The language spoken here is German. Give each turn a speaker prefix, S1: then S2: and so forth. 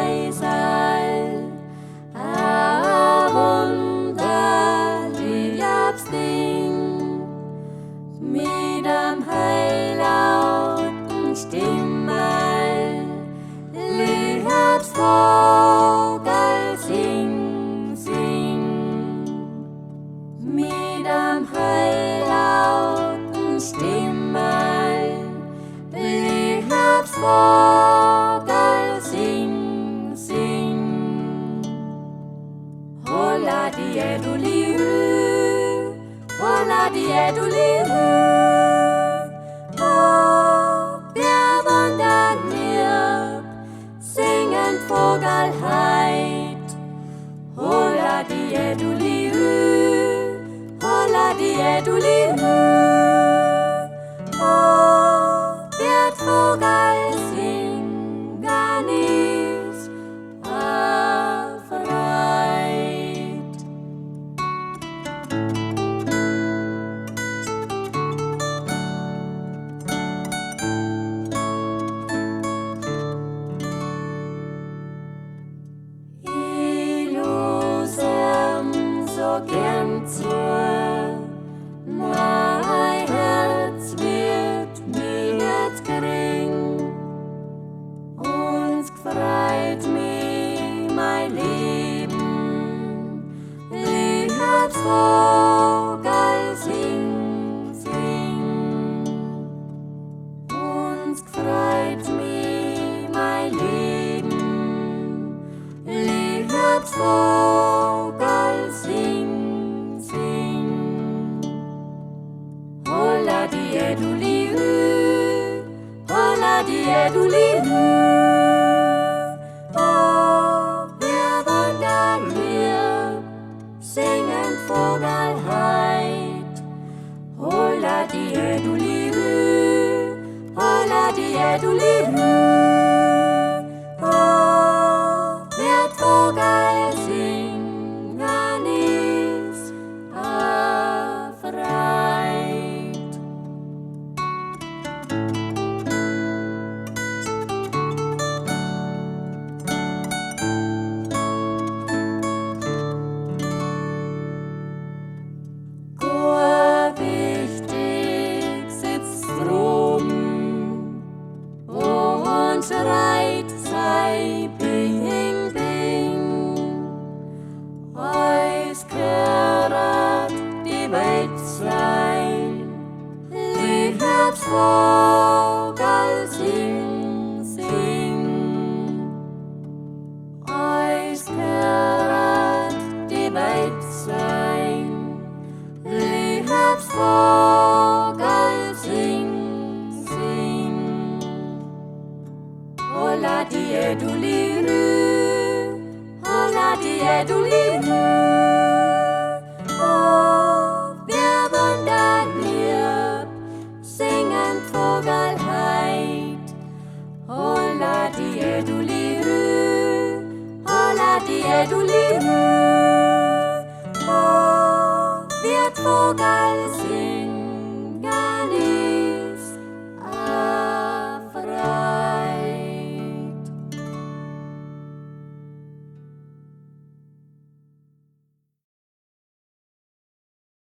S1: Heisal, wunderliebs Ding, mit am heilauten Stimmel, liebs Vogel sing, sing, mit am heilauten Stimmel, liebs Vogel sing, sing. Holla die Eduli-Hü, holla die Eduli-Hü. Oh, wir wandern lieb, singend Vogelheit. Holla die Eduli-Hü, holla die Eduli-Hü. Oh, wird Vogel singen ist erfreut. Illusem so gern zur, mein Herz wird mir jetzt gering, uns gefreut mich mein Leben, liebs Vogel sing, sing, uns gefreut mich mein Leben, liebs Vogel sing, sing. Holla die Eduli-Hü, holla die Eduli-Hü. Oh, wir wandern lieb, singend Vogelheit. Holla die Eduli-Hü, holla die Eduli-Hü. Oh, wird Vogel singen ist erfreut. Wichtig sitzt droben und schreit sei Bing, Bing. Eus gehört die Welt sein, liebs Vogel sing, sing. Eus gehört die Welt sein, liebs Vogel sing, sing. Holla die Eduli-Hü, holla die Eduli-Hü. Oh, wir wandern lieb, singend Vogelheit. Holla die Eduli-Hü, holla die Eduli-Hü. Oh, wird Vogel singen.